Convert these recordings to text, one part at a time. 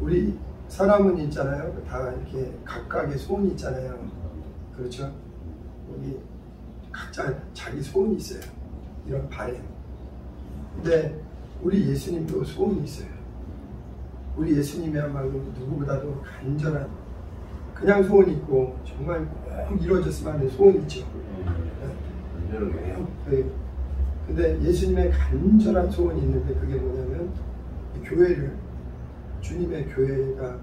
우리 사람은 있잖아요. 다 이렇게 각각의 소원이 있잖아요. 그렇죠? 우리 각자 자기 소원이 있어요. 이런 바램. 근데 우리 예수님도 소원이 있어요. 우리 예수님이야말로 누구보다도 간절한 그냥 소원이 있고 정말 꼭 이루어졌으면 하는 소원이 있죠. 네. 근데 예수님의 간절한 소원이 있는데 그게 뭐냐면 교회를 주님의 교회가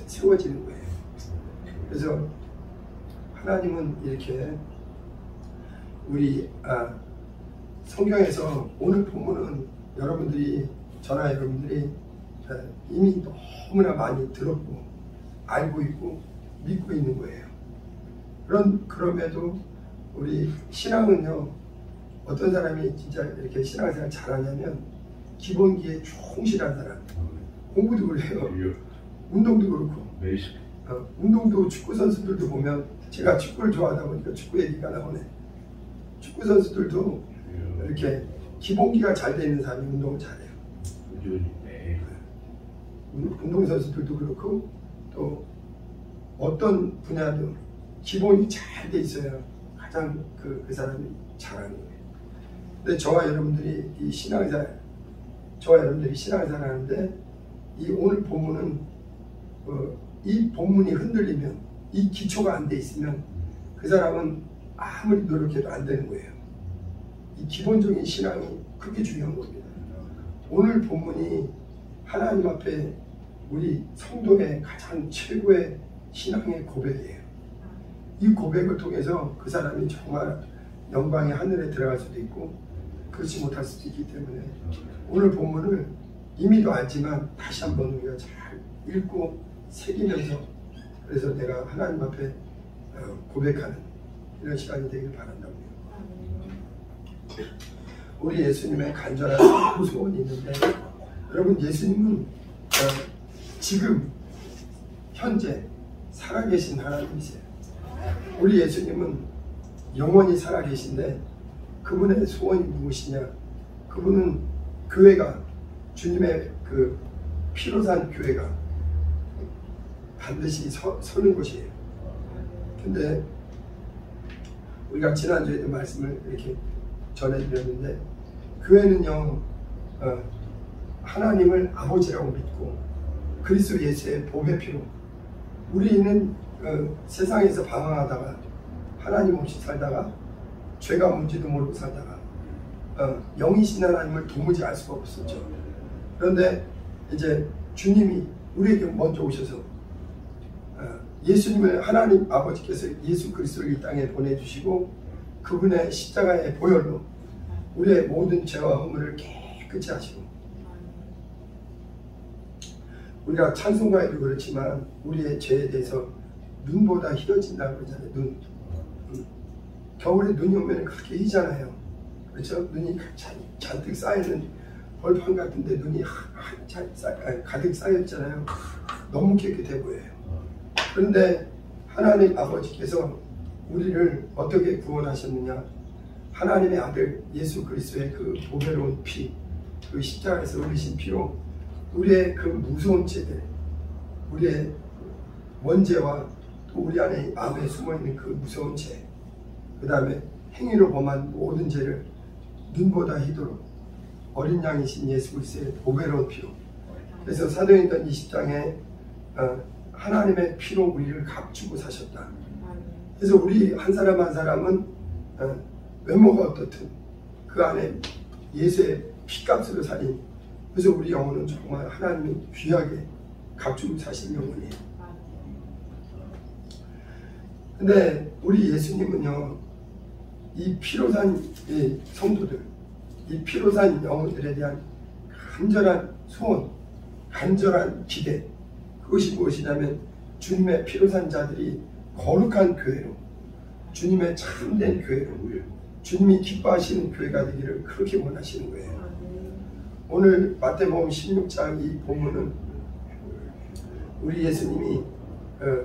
세워지는 거예요. 그래서 하나님은 이렇게 우리 성경에서 오늘 본문은 여러분들이 저나 여러분들이 이미 너무나 많이 들었고 알고 있고 믿고 있는 거예요. 그럼에도 우리 신앙은요, 어떤 사람이 진짜 이렇게 신앙생활 잘하냐면 기본기에 충실한 사람. 공부도 그래요. 운동도 그렇고. 운동도 축구 선수들도 보면 제가 축구를 좋아하다 보니까 축구 얘기가 나오네. 축구 선수들도 이렇게 기본기가 잘 돼 있는 사람이 운동을 잘해요. 운동 선수들도 그렇고 또 어떤 분야도 기본이 잘 돼 있어야 가장 그 사람이 잘하는 거예요. 근데 저와 여러분들이 신앙생활 하는데 이 오늘 본문은 이 본문이 흔들리면 이 기초가 안 돼 있으면 그 사람은 아무리 노력해도 안 되는 거예요. 이 기본적인 신앙이 그렇게 중요한 겁니다. 오늘 본문이 하나님 앞에 우리 성도의 가장 최고의 신앙의 고백이에요. 이 고백을 통해서 그 사람이 정말 영광의 하늘에 들어갈 수도 있고 그렇지 못할 수도 있기 때문에 오늘 본문을 이미도 알지만 다시 한번 우리가 잘 읽고 새기면서 그래서 내가 하나님 앞에 고백하는 이런 시간이 되길 바란다고요. 우리 예수님의 간절한 소원이 있는데 여러분 예수님은 지금 현재 살아계신 하나님이세요. 우리 예수님은 영원히 살아계신데 그분의 소원이 무엇이냐? 그분은 교회가 주님의 그 피로 산 교회가 반드시 서는 곳이에요. 근데 우리가 지난주에도 말씀을 이렇게 전해드렸는데 교회는요 하나님을 아버지라고 믿고 그리스도 예수의 복의 피로 우리는 세상에서 방황하다가 하나님 없이 살다가 죄가 뭔지도 모르고 살다가 영이신 하나님을 도무지 알 수가 없었죠. 그런데 이제 주님이 우리에게 먼저 오셔서 예수님을 하나님 아버지께서 예수 그리스도를 이 땅에 보내주시고 그분의 십자가의 보혈로 우리의 모든 죄와 허물을 깨끗이 하시고 우리가 찬송가에도 그렇지만 우리의 죄에 대해서 눈보다 희어진다고 그러잖아요. 눈. 겨울에 눈이 오면 그렇게 희잖아요. 그렇죠? 눈이 잔뜩 쌓여있는 벌판 같은데 눈이 가득 쌓였잖아요. 너무 깨끗해 보여요. 그런데 하나님 아버지께서 우리를 어떻게 구원하셨느냐? 하나님의 아들 예수 그리스도의 그 보배로운 피, 그 십자가에서 흘리신 피로 우리의 그 무서운 죄들, 우리의 원죄와 또 우리 안에 마음에 숨어있는 그 무서운 죄, 그 다음에 행위로 범한 모든 죄를 눈보다 희도록 어린 양이신 예수 그리스도의 보배로운 피로. 그래서 사도행전 20장에 하나님의 피로 우리를 값주고 사셨다. 그래서 우리 한 사람 한 사람은 외모가 어떻든 그 안에 예수의 피값으로 살인. 그래서 우리 영혼은 정말 하나님이 귀하게 값주고 사신 영혼이에요. 근데 우리 예수님은요, 이 피로 산 성도들, 이 피로 산 영혼들에 대한 간절한 소원, 간절한 기대, 그것이 무엇이냐면 주님의 피로 산 자들이 거룩한 교회로, 주님의 참된 교회로, 주님이 기뻐하시는 교회가 되기를 그렇게 원하시는 거예요. 오늘 마태복음 16장 이 본문은 우리 예수님이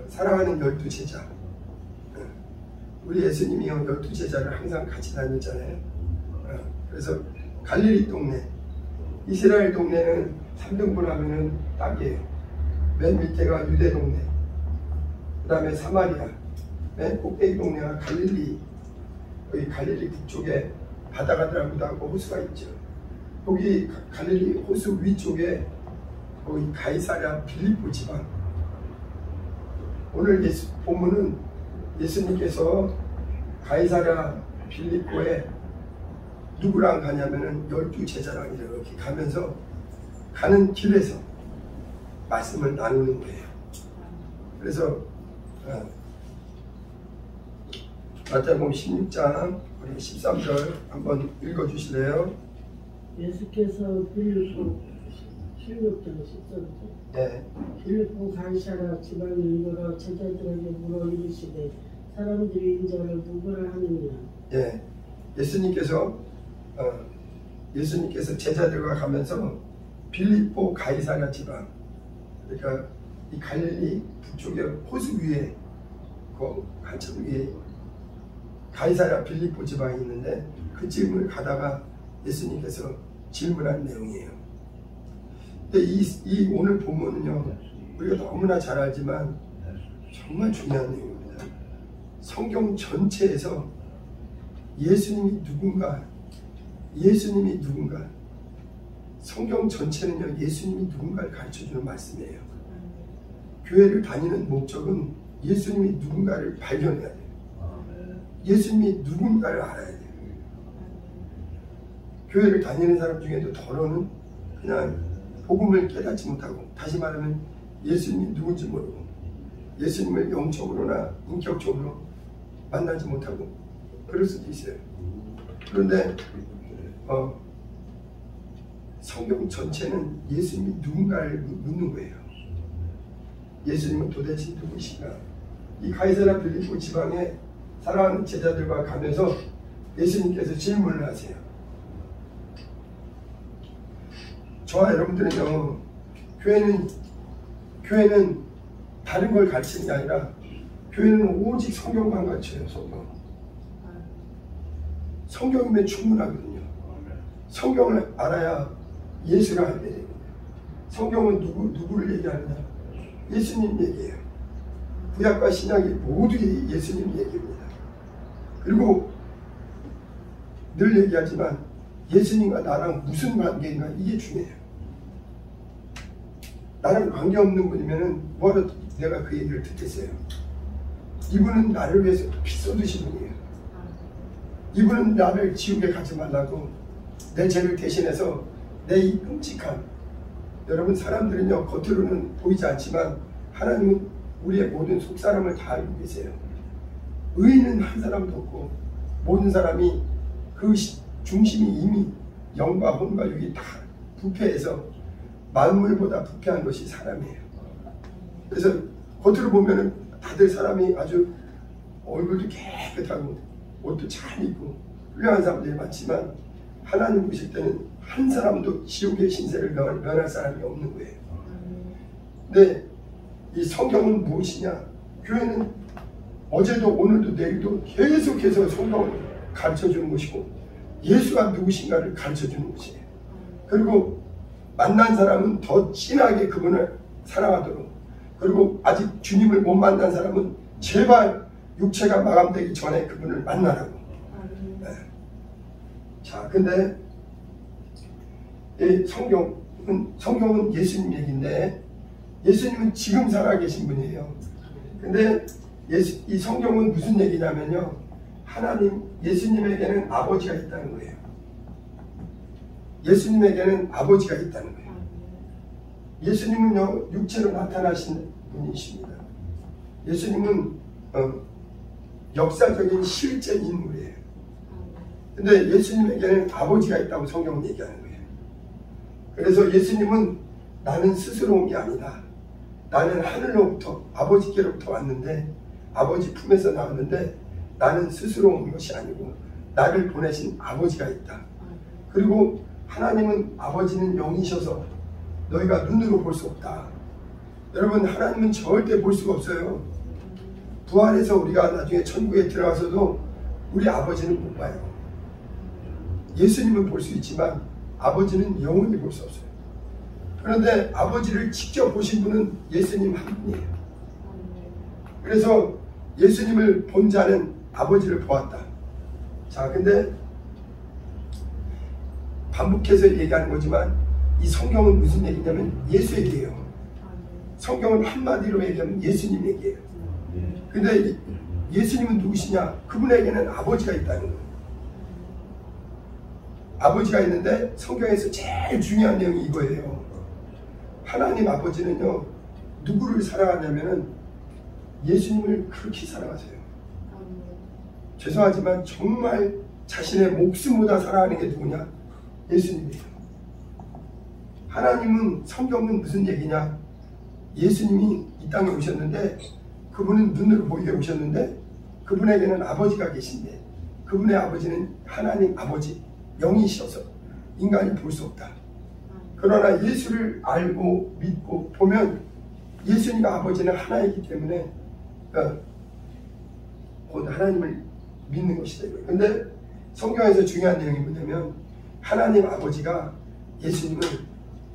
사랑하는 12제자, 우리 예수님이요 12제자를 항상 같이 다녔잖아요. 그래서 갈릴리 동네, 이스라엘 동네는 3등분 하면은 딱이에요. 맨 밑에가 유대 동네, 그 다음에 사마리아, 맨 꼭대기 동네가 갈릴리. 여기 갈릴리 북쪽에 바다가 들어가고 호수가 있죠. 거기 갈릴리 호수 위쪽에 거기 가이사랴 빌립보 지방. 오늘 본문은 예수님께서 가이사랴 빌립보에 누구랑 가냐면은 12 제자랑 이렇게 가면서 가는 길에서 말씀을 나누는 거예요. 그래서 마태복음 16장 우리 13절 한번 읽어주실래요? 예수께서 빌립보 16장 13절 네. 빌립보 가이사랴 지방에 이르러 제자들에게 물어 이르시되 사람들이 인자를 누구라 하느냐. 예. 예수님께서 제자들과 가면서 빌립보 가이사랴 지방, 그러니까 이 갈릴리 북쪽에 호수 위에 그 한참 위에 가이사랴 빌립보 지방이 있는데 그 지역을 가다가 예수님께서 질문한 내용이에요. 근데 이 오늘 본문은요, 우리가 너무나 잘 알지만 정말 중요한 내용입니다. 성경 전체에서 예수님이 누군가, 성경 전체는요, 예수님이 누군가를 가르쳐주는 말씀이에요. 교회를 다니는 목적은 예수님이 누군가를 발견해야 돼요. 예수님이 누군가를 알아야 돼요. 교회를 다니는 사람 중에도 더러는 그냥 복음을 깨닫지 못하고, 다시 말하면 예수님이 누군지 모르고 예수님을 영적으로나 인격적으로 만나지 못하고 그럴 수도 있어요. 그런데 성경 전체는 예수님이 누군가를 묻는 거예요. 예수님은 도대체 누구신가? 이 가이사랴 빌립보 지방에 사랑하는 제자들과 가면서 예수님께서 질문을 하세요. 저와 여러분들은요, 교회는 다른 걸 가르치는 게 아니라 교회는 오직 성경만 가르쳐요. 성경이면 충분하거든요. 성경을 알아야 예수를 알게 됩니다. 성경은 누구를 얘기하느냐? 예수님 얘기예요. 구약과 신약이 모두 예수님 얘기입니다. 그리고 늘 얘기하지만 예수님과 나랑 무슨 관계인가, 이게 중요해요. 나랑 관계없는 분이면은 뭐하러 내가 그 얘기를 듣겠어요. 이분은 나를 위해서 피 쏟으신 분이에요. 이분은 나를 지옥에 가지 말라고 내 죄를 대신해서 내 이 끔찍한, 여러분 사람들은요 겉으로는 보이지 않지만 하나님은 우리의 모든 속사람을 다 알고 계세요. 의인은 한 사람도 없고 모든 사람이 그 중심이 이미 영과 혼과 육이 다 부패해서 만물보다 부패한 것이 사람이에요. 그래서 겉으로 보면은 다들 사람이 아주 얼굴도 깨끗하고 옷도 잘 입고 훌륭한 사람들이 많지만 하나님 보실 때는 한 사람도 지옥의 신세를 면할 사람이 없는 거예요. 근데 이 성경은 무엇이냐? 교회는 어제도 오늘도 내일도 계속해서 성경을 가르쳐주는 것이고 예수가 누구신가를 가르쳐주는 것이에요. 그리고 만난 사람은 더 진하게 그분을 사랑하도록, 그리고 아직 주님을 못 만난 사람은 제발 육체가 마감되기 전에 그분을 만나라고. 네. 자, 근데 이 성경은 예수님 얘기인데 예수님은 지금 살아계신 분이에요. 근데 이 성경은 무슨 얘기냐면요, 예수님에게는 아버지가 있다는 거예요. 예수님에게는 아버지가 있다는 거예요. 예수님은요 육체로 나타나신 분이십니다. 예수님은 역사적인 실제 인물이에요. 근데 예수님에게는 아버지가 있다고 성경은 얘기하는 거예요. 그래서 예수님은 나는 스스로 온 게 아니다. 나는 하늘로부터 아버지께로부터 왔는데, 아버지 품에서 나왔는데 나는 스스로 온 것이 아니고 나를 보내신 아버지가 있다. 그리고 하나님은 아버지는 영이셔서 너희가 눈으로 볼 수 없다. 여러분, 하나님은 절대 볼 수가 없어요. 부활해서 우리가 나중에 천국에 들어가서도 우리 아버지는 못 봐요. 예수님은 볼 수 있지만 아버지는 영원히 볼 수 없어요. 그런데 아버지를 직접 보신 분은 예수님 한 분이에요. 그래서 예수님을 본 자는 아버지를 보았다. 자, 근데 반복해서 얘기하는 거지만 이 성경은 무슨 얘기냐면 예수 얘기예요. 성경은 한마디로 얘기하면 예수님 얘기예요. 근데 예수님은 누구시냐? 그분에게는 아버지가 있다는 거예요. 아버지가 있는데 성경에서 제일 중요한 내용이 이거예요. 하나님 아버지는요, 누구를 사랑하냐면은 예수님을 그렇게 사랑하세요. 죄송하지만 정말 자신의 목숨보다 사랑하는 게 누구냐? 예수님이에요. 하나님은, 성경은 무슨 얘기냐? 예수님이 이 땅에 오셨는데 그분은 눈으로 보이게 오셨는데 그분에게는 아버지가 계신데 그분의 아버지는 하나님 아버지, 영이셔서 인간이 볼 수 없다. 그러나 예수를 알고 믿고 보면 예수님과 아버지는 하나이기 때문에 곧 하나님을 믿는 것이다. 근데 성경에서 중요한 내용이 뭐냐면 하나님 아버지가 예수님을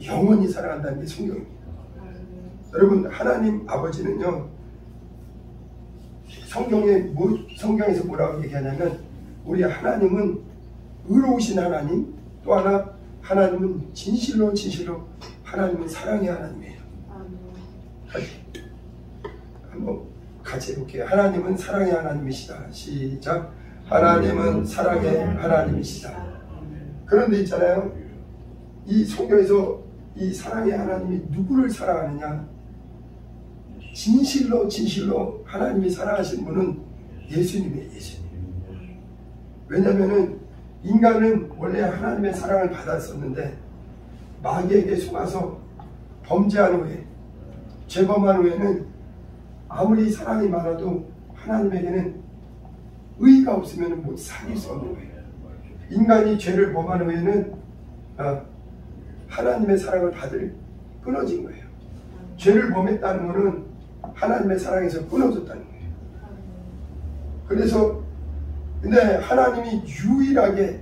영원히 사랑한다는 게 성경입니다. 여러분, 하나님 아버지는요, 성경에서 뭐라고 얘기하냐면 우리 하나님은 의로우신 하나님, 또 하나 하나님은 진실로 하나님은 사랑의 하나님이에요. 한번 같이 해볼게요. 하나님은 사랑의 하나님이시다. 시작. 하나님은 사랑의 하나님이시다. 그런데 있잖아요, 이 성경에서 이 사랑의 하나님이 누구를 사랑하느냐? 진실로 하나님이 사랑하시는 분은 예수님이에요. 예수님. 왜냐하면 인간은 원래 하나님의 사랑을 받았었는데 마귀에게 속아서 범죄한 후에, 죄범한 후에는 아무리 사랑이 많아도 하나님에게는 의의가 없으면 못 사귈 수 없는 거예요. 인간이 죄를 범한 후에는 하나님의 사랑을 받을 끊어진 거예요. 죄를 범했다는 것은 하나님의 사랑에서 끊어졌다는 거예요. 그래서 근데 하나님이 유일하게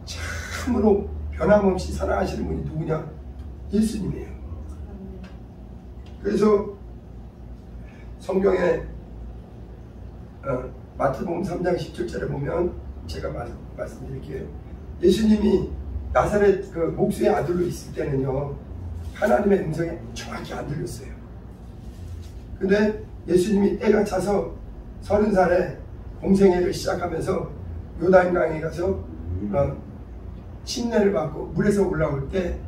참으로 변함없이 사랑하시는 분이 누구냐? 예수님이에요. 그래서 성경에 마태복음 3장 17절에 보면 제가 말씀드릴게요. 예수님이 나사렛 그 목수의 아들로 있을 때는요, 하나님의 음성이 정확히 안 들렸어요. 근데 예수님이 때가 차서 30살에 공생애를 시작하면서 요단강에 가서 침례를 받고 물에서 올라올 때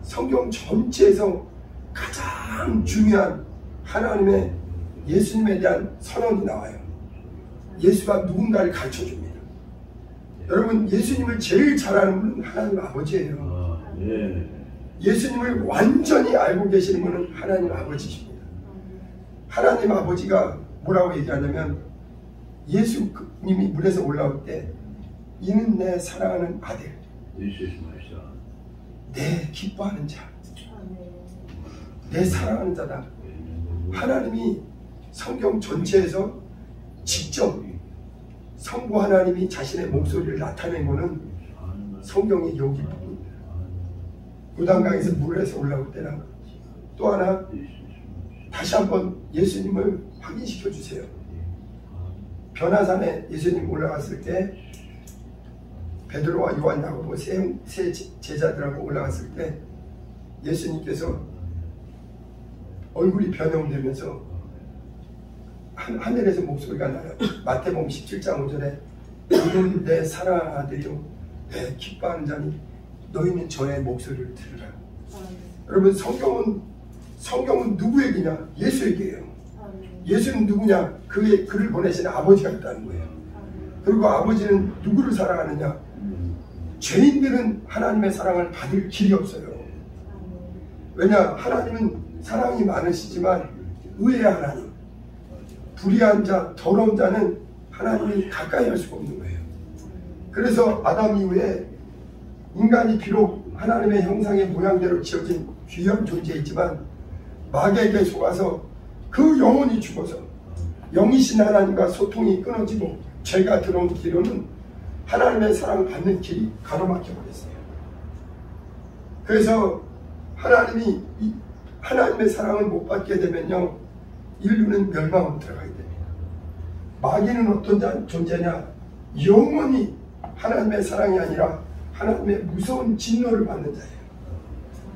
성경 전체에서 가장 중요한 하나님의 예수님에 대한 선언이 나와요. 예수가 누군가를 가르쳐줍니다. 여러분, 예수님을 제일 잘 아는 분은 하나님 아버지예요. 예수님을 완전히 알고 계시는 분은 하나님 아버지십니다. 하나님 아버지가 뭐라고 얘기하냐면 예수님이 물에서 올라올 때 이는 내 사랑하는 아들, 내 기뻐하는 자, 내 사랑하는 자다. 하나님이 성경 전체에서 직접 성부 하나님이 자신의 목소리를 나타낸 것은 성경의 여기 부분입니다. 요단강에서 물에서 올라올 때랑 또 하나 다시 한번 예수님을 확인시켜 주세요. 변화산에 예수님 올라갔을 때 베드로와 요한, 야고보 세 제자들하고 올라갔을 때 예수님께서 얼굴이 변형되면서 하늘에서 목소리가 나요. 마태복음 17장 5절에 이는 내 사랑하는 아들이요 내 기뻐하는 자니 너희는 저의 목소리를 들으라. 여러분, 성경은 누구 얘기냐? 예수 얘기예요. 예수는 누구냐? 그를 보내신 아버지가 있다는 거예요. 그리고 아버지는 누구를 사랑하느냐? 죄인들은 하나님의 사랑을 받을 길이 없어요. 왜냐? 하나님은 사랑이 많으시지만 의의 하나님, 불의한 자, 더러운 자는 하나님이 가까이 할 수가 없는 거예요. 그래서 아담 이후에 인간이 비록 하나님의 형상의 모양대로 지어진 귀한 존재이지만 마귀에게 속아서 그 영혼이 죽어서 영이신 하나님과 소통이 끊어지고 죄가 들어온 길로는 하나님의 사랑을 받는 길이 가로막혀 버렸어요. 그래서 하나님이 하나님의 사랑을 못 받게 되면요, 인류는 멸망으로 들어가게 됩니다. 마귀는 어떤 존재냐? 영원히 하나님의 사랑이 아니라 하나님의 무서운 진노를 받는 자예요.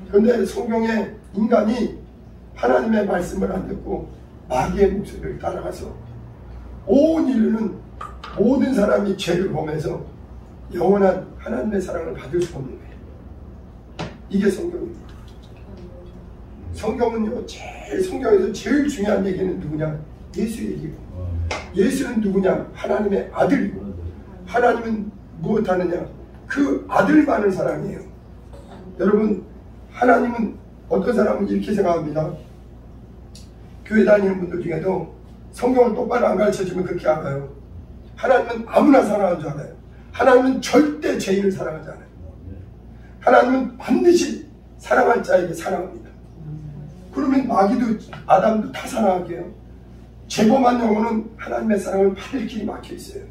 그런데 성경에 인간이 하나님의 말씀을 안 듣고 마귀의 목소리를 따라가서 온 인류는, 모든 사람이 죄를 범해서 영원한 하나님의 사랑을 받을 수 없는 거예요. 이게 성경입니다. 성경은요, 성경에서 제일 중요한 얘기는 누구냐? 예수 얘기고. 예수는 누구냐? 하나님의 아들이고. 하나님은 무엇하느냐? 그 아들만을 사랑해요. 여러분, 하나님은, 어떤 사람은 이렇게 생각합니다. 교회 다니는 분들 중에도 성경을 똑바로 안 가르쳐주면 그렇게 알아요. 하나님은 아무나 사랑하는 줄 알아요. 하나님은 절대 죄인을 사랑하지 않아요. 하나님은 반드시 사랑할 자에게 사랑합니다. 그러면 마귀도 아담도 다 사랑할게요. 죄범한 영혼은 하나님의 사랑을 받을 길이 막혀 있어요.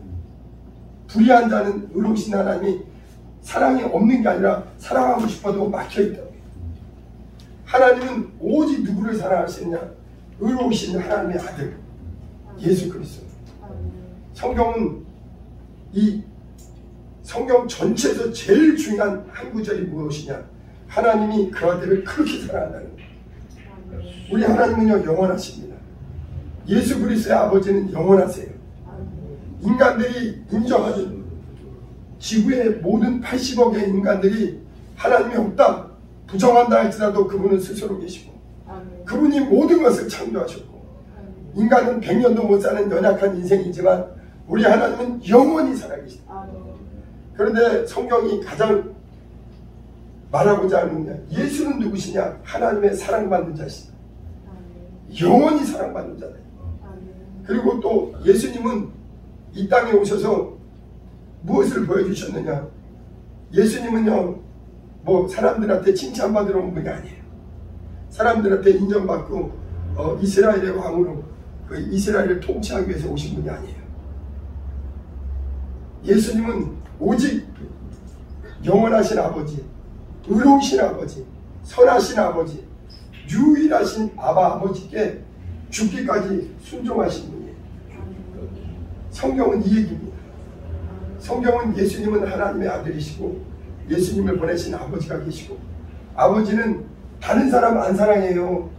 불의한 자는 의로우신 하나님이 사랑이 없는 게 아니라 사랑하고 싶어도 막혀 있다고 해요. 하나님은 오직 누구를 사랑하시느냐? 의로우신 하나님의 아들 예수 그리스도. 성경은 이 성경 전체에서 제일 중요한 한 구절이 무엇이냐? 하나님이 그 아들을 그렇게 사랑한다는 거예요. 우리 하나님은요, 영원하십니다. 예수 그리스도의 아버지는 영원하세요. 인간들이 인정하는, 지구의 모든 80억의 인간들이 하나님이 없다 부정한다 할지라도 그분은 스스로 계시고, 그분이 모든 것을 창조하셨고, 인간은 100년도 못 사는 연약한 인생이지만 우리 하나님은 영원히 살아계십니다. 그런데 성경이 가장 말하고자 하는 게, 예수는 누구시냐? 하나님의 사랑받는 자시다. 영원히 사랑받는 자다. 그리고 또 예수님은 이 땅에 오셔서 무엇을 보여주셨느냐? 예수님은요, 뭐 사람들한테 칭찬받으러 온 분이 아니에요. 사람들한테 인정받고 이스라엘의 왕으로 그 이스라엘을 통치하기 위해서 오신 분이 아니에요. 예수님은 오직 영원하신 아버지, 의로우신 아버지, 선하신 아버지, 유일하신 아버지께 죽기까지 순종하신 분이에요. 성경은 이 얘기입니다. 성경은 예수님은 하나님의 아들이시고 예수님을 보내신 아버지가 계시고, 아버지는 다른 사람 안 사랑해요.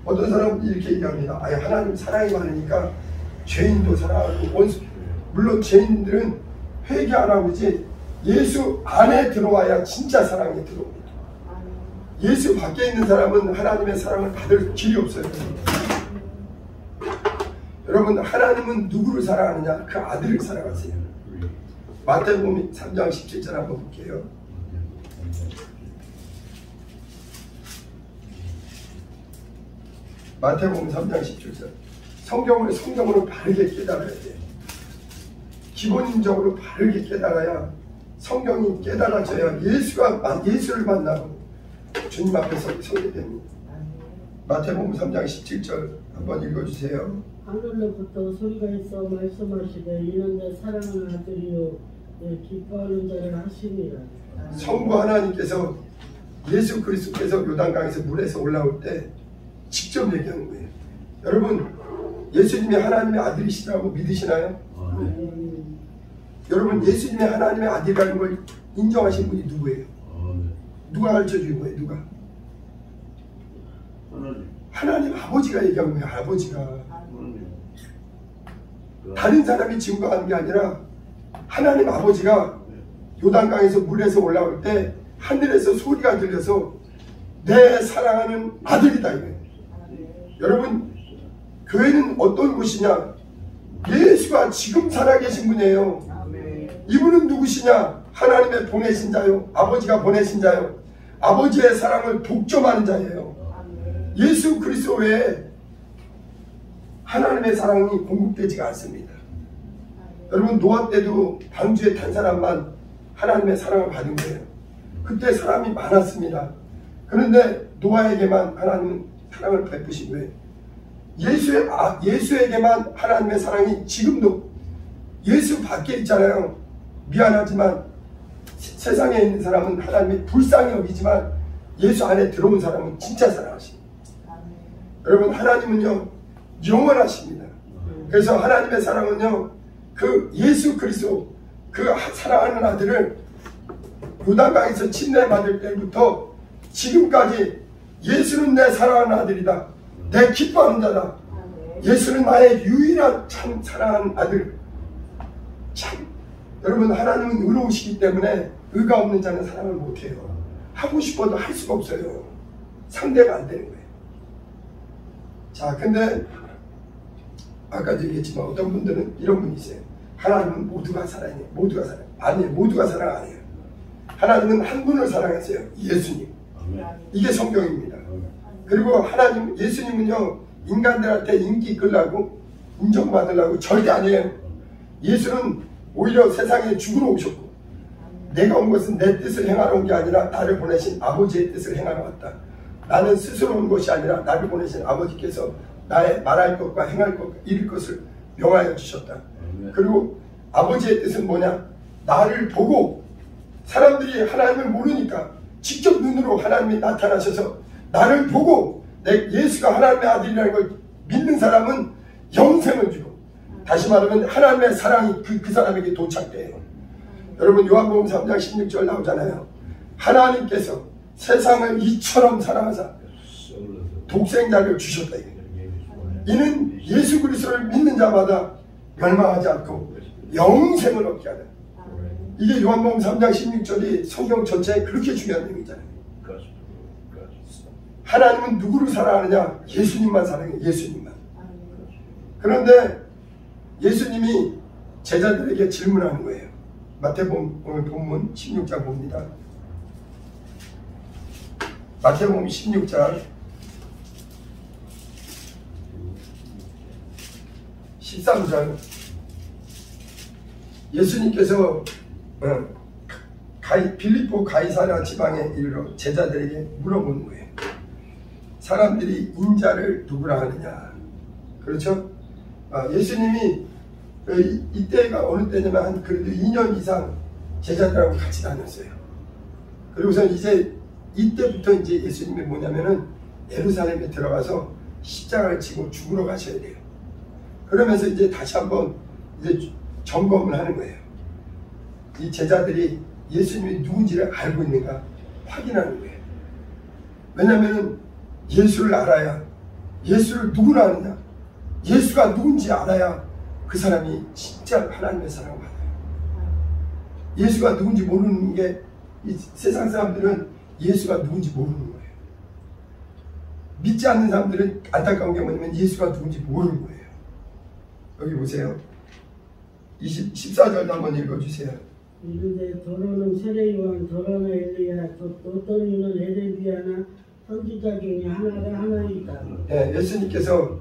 어떤 사람은 이렇게 얘기합니다. 아예 하나님 사랑이 많으니까 죄인도 사랑하고, 원수, 물론 죄인들은 회개 안 하고지 예수 안에 들어와야 진짜 사랑이 들어옵니다. 예수 밖에 있는 사람은 하나님의 사랑을 받을 길이 없어요. 여러분, 하나님은 누구를 사랑하느냐? 그 아들을 사랑하세요. 마태복음 3장 17절 한번 볼게요. 마태복음 3장 17절. 성경으로 바르게 깨달아야 돼요. 기본적으로 바르게 깨달아야 성경이 깨달아져야 예수를 만나고 주님 앞에 서게 됩니다. 마태복음 3장 17절 한번 읽어주세요. 하늘로부터 소리가 있어 말씀하시되 이는 내 사랑하는 아들이요 기뻐하는 자를 하시니라. 성부 하나님께서, 예수 그리스도께서 요단강에서 물에서 올라올 때 직접 얘기하는 거예요. 여러분, 예수님이 하나님의 아들이시라고 믿으시나요? 여러분, 예수님이 하나님의 아들이라는 걸 인정하신 분이 누구예요? 누가 가르쳐준 거예요? 누가? 하나님 아버지가 얘기한 거예요. 아버지가. 다른 사람이 증거하는 게 아니라 하나님 아버지가 요단강에서 물에서 올라올 때 하늘에서 소리가 들려서 내 사랑하는 아들이다 이거예요. 여러분, 교회는 어떤 곳이냐? 예수가 지금 살아계신 분이에요. 이분은 누구시냐? 하나님의 보내신 자요, 아버지가 보내신 자요, 아버지의 사랑을 독점하는 자예요. 예수 그리스도 외에 하나님의 사랑이 공급되지가 않습니다. 여러분, 노아 때도 방주에 탄 사람만 하나님의 사랑을 받은 거예요. 그때 사람이 많았습니다. 그런데 노아에게만 하나님은 사랑을 베푸신 거예요. 예수에게만 하나님의 사랑이 지금도, 예수 밖에 있잖아요. 미안하지만 세상에 있는 사람은 하나님이 불쌍히 여기지만 예수 안에 들어온 사람은 진짜 사랑하십니다. 여러분, 하나님은요 영원하십니다. 그래서 하나님의 사랑은요, 그 예수 그리스도 그 사랑하는 아들을 요단강에서 침례받을 때부터 지금까지 예수는 내 사랑하는 아들이다, 내 기뻐하는 자다, 예수는 나의 유일한 참 사랑하는 아들. 참, 여러분, 하나님은 의로우시기 때문에 의가 없는 자는 사랑을 못해요. 하고 싶어도 할 수가 없어요. 상대가 안 되는 거예요. 자, 근데 아까도 얘기했지만 어떤 분들은 이런 분이 있어요. 하나님은 모두가 사랑해요. 모두가 사랑해요. 아니에요. 모두가 사랑 안 해요. 하나님은 한 분을 사랑하세요. 예수님. 이게 성경입니다. 그리고 하나님, 예수님은요, 인간들한테 인기 끌라고, 인정받으려고 절대 아니에요. 예수는 오히려 세상에 죽으러 오셨고, 내가 온 것은 내 뜻을 행하러 온 게 아니라 나를 보내신 아버지의 뜻을 행하러 왔다. 나는 스스로 온 것이 아니라 나를 보내신 아버지께서 나의 말할 것과 행할 것과 이룰 것을 명하여 주셨다. 그리고 아버지의 뜻은 뭐냐? 나를 보고, 사람들이 하나님을 모르니까 직접 눈으로 하나님이 나타나셔서 나를 보고 예수가 하나님의 아들이라는 걸 믿는 사람은 영생을 주고, 다시 말하면 하나님의 사랑이 그 사람에게 도착돼요. 여러분, 요한복음 3장 16절 나오잖아요. 하나님께서 세상을 이처럼 사랑하사 독생자를 주셨다. 이는 예수 그리스도를 믿는 자마다 멸망하지 않고 영생을 얻게 하다. 이게 요한복음 3장 16절이 성경 전체에 그렇게 중요한 내용이잖아요. 하나님은 누구를 사랑하느냐? 예수님만 사랑해요. 예수님만. 그런데 예수님이 제자들에게 질문하는 거예요. 마태복음 오늘 본문 16장 봅니다. 마태복음 16장 13절, 예수님께서 빌립보 가이사랴 지방에 이르러 제자들에게 물어보는 거예요. 사람들이 인자를 누구라 하느냐? 그렇죠? 예수님이 이때가 어느 때냐면 한 그래도 2년 이상 제자들하고 같이 다녔어요. 그리고서 이제 이때부터 이제 예수님이 뭐냐면은 예루살렘에 들어가서 십자가를 지고 죽으러 가셔야 돼요. 그러면서 이제 다시 한번 이제 점검을 하는 거예요. 이 제자들이 예수님이 누군지를 알고 있는가 확인하는 거예요. 왜냐면은 예수를 알아야, 예수를 누구나 아느냐, 예수가 누군지 알아야 그 사람이 진짜 하나님의 사랑을 받아요. 예수가 누군지 모르는 게, 이 세상 사람들은 예수가 누군지 모르는 거예요. 믿지 않는 사람들은 안타까운 게 뭐냐면 예수가 누군지 모르는 거예요. 여기 보세요. 14절도 한번 읽어주세요. 이르되 더러는 세례요한, 더러는 엘리야, 또 어떤 이는 에레미야나 선지자 중에 하나이다. 네, 예수님께서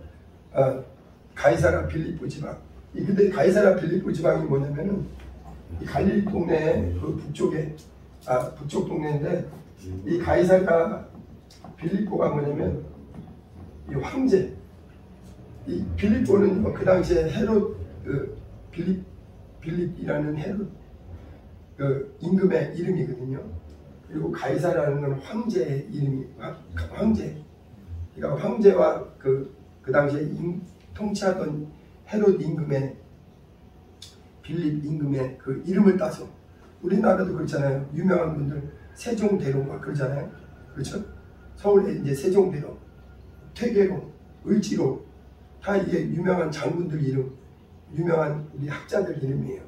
가이사랴 빌립보 지방, 근데 가이사랴 빌립보 지방이 뭐냐면은 이 갈릴리 동네 그 북쪽에, 북쪽 동네인데, 이 가이사랴 빌립보가 뭐냐면 이 황제, 이 빌립보는 그 당시에 헤롯, 빌립이라는 헤롯 임금의 이름이거든요. 그리고 가이사라는 건 황제의 이름이, 황제. 그러니까 황제와 그 당시에 통치하던 헤롯 임금의, 빌립 임금의 그 이름을 따서, 우리나라도 그렇잖아요. 유명한 분들 세종대로 막 그러잖아요. 그렇죠? 서울에 이제 세종대로, 퇴계로, 을지로, 다 이게 유명한 장군들 이름, 유명한 우리 학자들 이름이에요.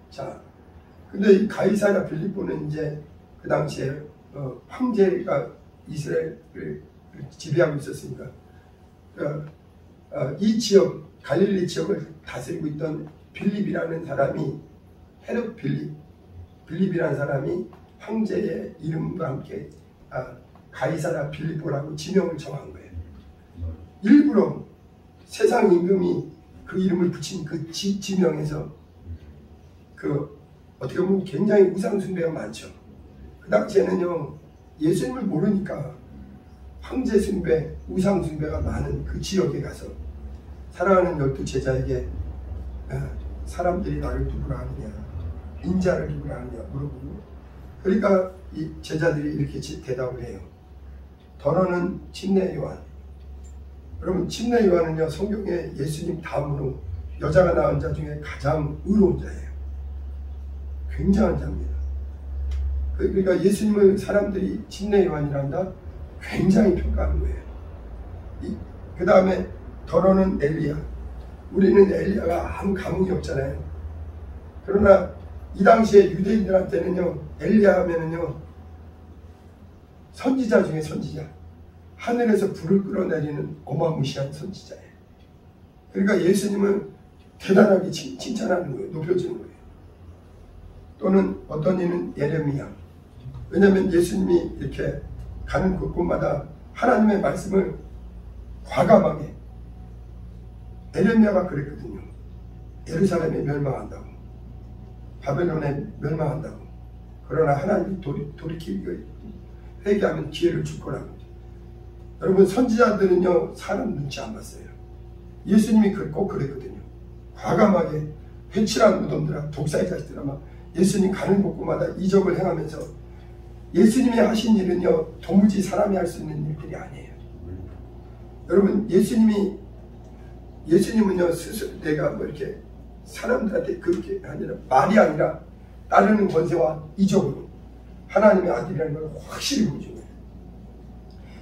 자, 근데 이 가이사랴 빌립보는 이제 그 당시에 황제가 이스라엘을 지배하고 있었으니까, 이 지역, 갈릴리 지역을 다스리고 있던 빌립이라는 사람이, 헤롯 빌립이라는 사람이 황제의 이름과 함께 가이사랴 빌립보라고 지명을 정한 거예요. 일부러 세상 임금이 그 이름을 붙인 그 지명에서 어떻게 보면 굉장히 우상숭배가 많죠. 그 당시에는요, 예수님을 모르니까 황제 숭배, 우상숭배가 많은 그 지역에 가서 사랑하는 12 제자에게 사람들이 나를 누구라 하느냐, 인자를 누구라 하느냐 물어보고, 그러니까 이 제자들이 이렇게 대답을 해요. 더러는 침례 요한. 여러분, 침례 요한은요, 성경에 예수님 다음으로 여자가 낳은 자 중에 가장 의로운 자예요. 굉장한 자입니다. 그러니까 예수님을 사람들이 침례 요한이란다 굉장히 평가하는 거예요. 그 다음에 더러는 엘리야. 우리는 엘리야가 아무 감흥이 없잖아요. 그러나 이 당시에 유대인들한테는요, 엘리야 하면은요, 선지자 중에 선지자, 하늘에서 불을 끌어내리는 어마무시한 선지자예요. 그러니까 예수님을 대단하게 칭찬하는 거예요. 높여주는 거예요. 또는 어떤 이는 예레미야. 왜냐하면 예수님이 이렇게 가는 곳곳마다 하나님의 말씀을 과감하게, 예레미야가 그랬거든요. 예루살렘이 멸망한다고, 바벨론에 멸망한다고. 그러나 하나님이 돌이키고 회개하면 기회를 줄 거라고. 여러분, 선지자들은요, 사람 눈치 안 봤어요. 예수님이 꼭 그랬거든요. 과감하게 회칠한 무덤들아, 독사의 자식들아, 막 예수님 가는 곳곳마다 이적을 행하면서, 예수님이 하신 일은요, 도무지 사람이 할 수 있는 일들이 아니에요. 여러분, 예수님은요, 스스로 내가 뭐 이렇게 사람들한테 그렇게 아니라, 말이 아니라 따르는 권세와 이적으로 하나님의 아들이라는 걸 확실히 보여준 거예요.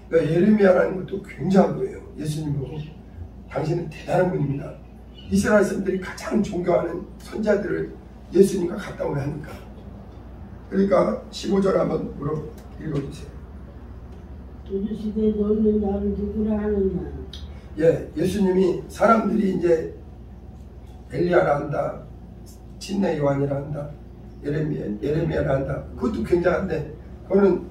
그러니까 예레미야라는 것도 굉장한 거예요. 예수님 보고 당신은 대단한 분입니다. 이스라엘 사람들이 가장 존경하는 선지자들을 예수님과 같다고 하니까. 그러니까 15절 한번 읽어주세요. 이르시되 너는 나를 누구라 하느냐. 예, 예수님이 사람들이 이제 엘리야라 한다, 침례 요한이라 한다, 예레미야라 한다. 그것도 굉장한데, 그거는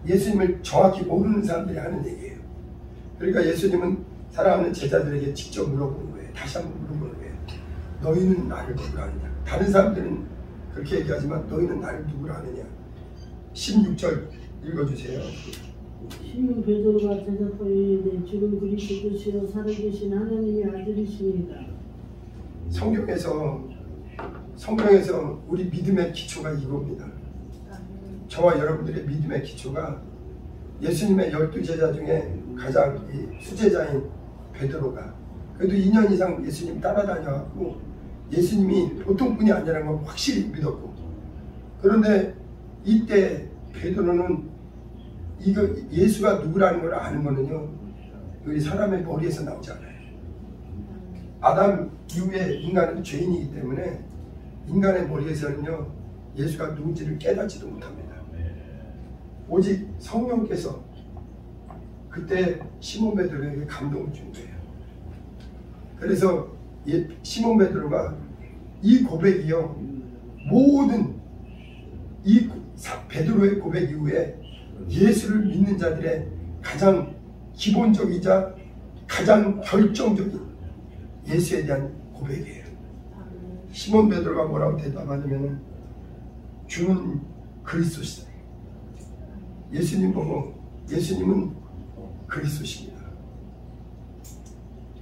예수님을 정확히 모르는 사람들이 하는 얘기예요. 그러니까 예수님은 사랑하는 제자들에게 직접 물어보는 거예요. 다시 한번 물어보는 거예요. 너희는 나를 누구라 하느냐. 다른 사람들은 그렇게 얘기하지만 너희는 나를 누구라 하느냐. 16절 읽어주세요. 시몬 베드로가 대답하여 이르되 주는 그리스도시요 살아계신 하나님의 아들이십니다. 성경에서 우리 믿음의 기초가 이겁니다. 저와 여러분들의 믿음의 기초가 예수님의 12제자 중에 가장 수제자인 베드로가 그래도 2년 이상 예수님 따라다녀갖고 예수님이 보통 분이 아니라는 걸 확실히 믿었고, 그런데 이때 베드로는 이거 예수가 누구라는 걸 아는 거는요, 우리 사람의 머리에서 나오지 않아요. 아담 이후에 인간은 죄인이기 때문에 인간의 머리에서는요, 예수가 누군지를 깨닫지도 못합니다. 오직 성령께서 그때 시몬 베드로에게 감동을 준 거예요. 그래서 시몬 베드로가 이 고백이요, 모든 이 베드로의 고백 이후에 예수를 믿는 자들의 가장 기본적이자 가장 결정적인 예수에 대한 고백이에요. 시몬 베드로가 뭐라고 대답하냐면 주는 그리스도시다. 예수님 보고 예수님은 그리스도십니다.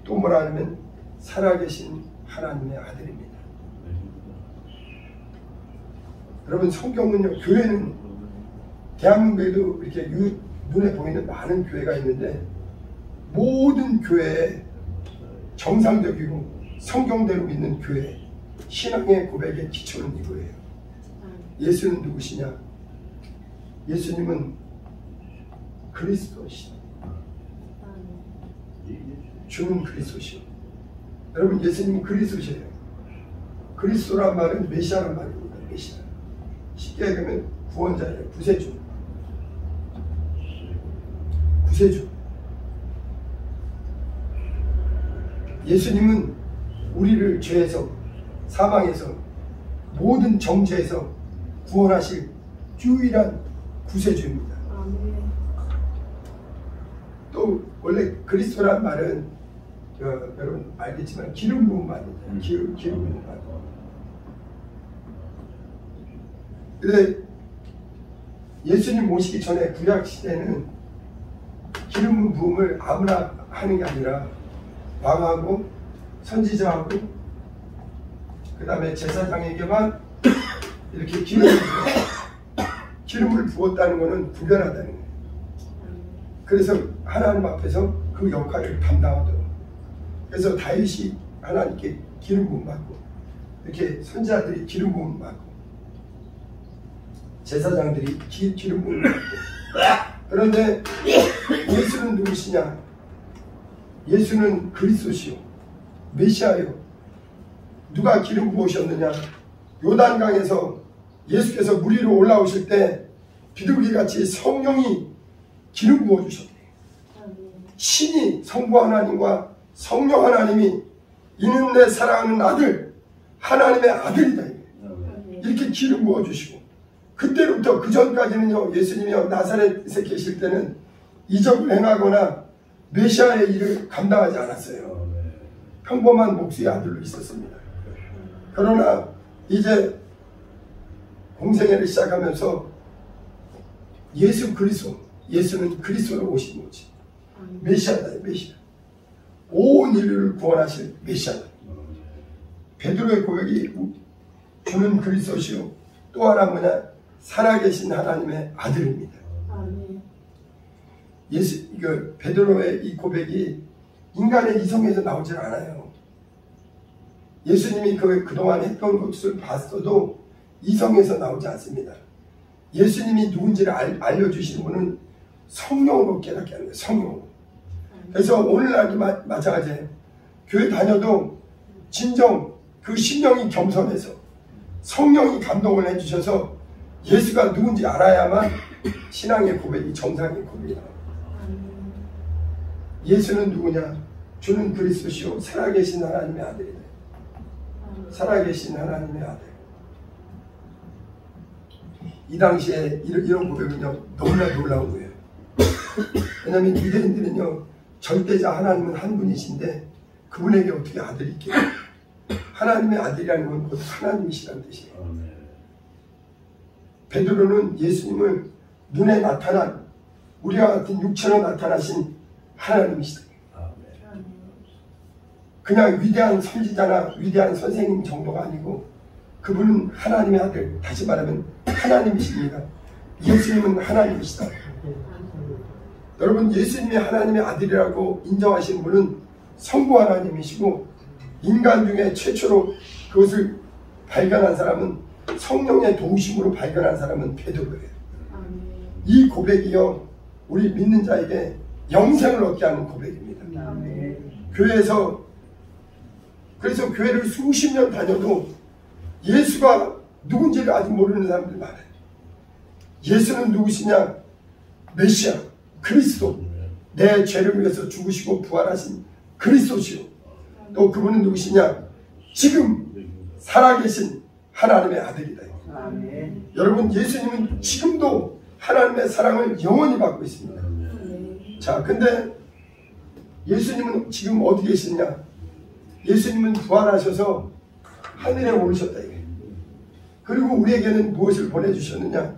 또 뭐라 하냐면 살아계신 하나님의 아들입니다. 여러분, 성경은요, 교회는 대한민국에도 이렇게 눈에 보이는 많은 교회가 있는데 모든 교회에 정상적이고 성경대로 믿는 교회, 신앙의 고백의 기초는 이거예요. 예수는 누구시냐? 예수님은 그리스도시다. 주는 그리스도시오. 여러분, 예수님은 그리스도시에요. 그리스도란 말은 메시아란 말입니다. 메시아. 쉽게 얘기하면 구원자예요. 구세주. 구세주. 예수님은 우리를 죄에서, 사망에서, 모든 정죄에서 구원하실 유일한 구세주입니다. 또 원래 그리스도란 말은 여러분 알겠지만 기름 부은 말입니다. 기름 부은 말. 근데 예수님 모시기 전에 구약 시대는 기름 부음을 아무나 하는 게 아니라 왕하고 선지자하고 그 다음에 제사장에게만 이렇게 기름을 기름을 부었다는 것은 구별하다는 거예요. 그래서 하나님 앞에서 그 역할을 감당하도록. 그래서 다윗이 하나님께 기름 부음 받고, 이렇게 선지자들이 기름 부음 받고, 제사장들이 기름 부음 받고. 그런데 예수는 누구시냐? 예수는 그리스도시요, 메시아요. 누가 기름 부으셨느냐? 요단강에서 예수께서 물 위로 올라오실 때 비둘기같이 성령이 기름 부어주셨대요. 신이, 성부 하나님과 성령 하나님이 이는 내 사랑하는 아들, 하나님의 아들이다, 이렇게 기름 부어주시고, 그때부터 그 전까지는요, 예수님이요 나사렛에 계실 때는 이적을 행하거나 메시아의 일을 감당하지 않았어요. 평범한 목수의 아들로 있었습니다. 그러나 이제 공생애를 시작하면서 예수 그리스도, 예수는 그리스도로 오신 거지. 메시아다, 메시아. 온 인류를 구원하실 메시아다. 베드로의 고백이 주는 그리스도시요, 또 하나 뭐냐? 살아계신 하나님의 아들입니다. 베드로의 이 고백이 인간의 이성에서 나오질 않아요. 예수님이 그동안 했던 것을 봤어도 이성에서 나오지 않습니다. 예수님이 누군지를 알려주시는 분은 성령으로 깨닫게 하는 거예요. 성령으로. 그래서 오늘날도 마찬가지예요. 교회 다녀도 진정 그 심령이 겸손해서 성령이 감동을 해주셔서 예수가 누군지 알아야만 신앙의 고백이 정상의 고백이다. 예수는 누구냐? 주는 그리스도시요, 살아계신 하나님의 아들이다. 살아계신 하나님의 아들. 이 당시에 이런 고백은요, 너무나 놀라운 거예요. 왜냐하면 유대인들은요, 절대자 하나님은 한 분이신데 그분에게 어떻게 아들이 있겠어요? 하나님의 아들이라는 건 곧 하나님이시라는 뜻이에요. 베드로는 예수님을 눈에 나타난, 우리와 같은 육체로 나타나신 하나님이시다. 그냥 위대한 선지자나 위대한 선생님 정도가 아니고 그분은 하나님의 아들, 다시 말하면 하나님이십니다. 예수님은 하나님이시다. 여러분, 예수님이 하나님의 아들이라고 인정하시는 분은 성부 하나님이시고, 인간 중에 최초로 그것을 발견한 사람은, 성령의 도우심으로 발견한 사람은 베드로예요. 이 고백이요, 우리 믿는 자에게 영생을 얻게 하는 고백입니다. 교회에서, 그래서 교회를 수십 년 다녀도 예수가 누군지를 아직 모르는 사람들 많아요. 예수는 누구시냐? 메시아, 그리스도, 내 죄를 위해서 죽으시고 부활하신 그리스도시요, 또 그분은 누구시냐? 지금 살아계신 하나님의 아들이다. 여러분, 예수님은 지금도 하나님의 사랑을 영원히 받고 있습니다. 자, 근데 예수님은 지금 어디 계시냐? 예수님은 부활하셔서 하늘에 오르셨다. 그리고 우리에게는 무엇을 보내주셨느냐?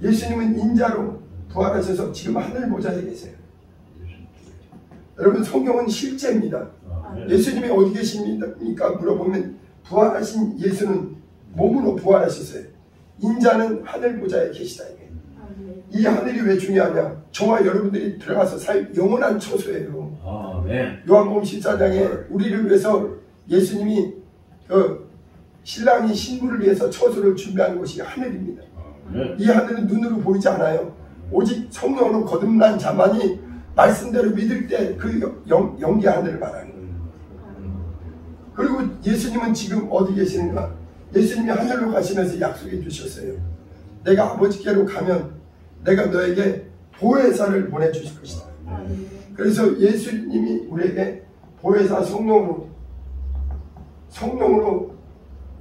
예수님은 인자로 부활하셔서 지금 하늘 보좌에 계세요. 여러분, 성경은 실제입니다. 예수님이 어디 계십니까? 물어보면 부활하신 예수는 몸으로 부활하셨어요. 인자는 하늘 보좌에 계시다. 이 하늘이 왜 중요하냐? 저와 여러분들이 들어가서 살 영원한 처소예요. 요한복음 14장에 우리를 위해서 예수님이 신랑이 신부를 위해서 처소를 준비하는 곳이 하늘입니다. 이 하늘은 눈으로 보이지 않아요. 오직 성령으로 거듭난 자만이 말씀대로 믿을 때 그 영계 하늘을 말하는 거예요. 그리고 예수님은 지금 어디 계시는가? 예수님이 하늘로 가시면서 약속해 주셨어요. 내가 아버지께로 가면 내가 너에게 보혜사를 보내주실 것이다. 그래서 예수님이 우리에게 보혜사 성령으로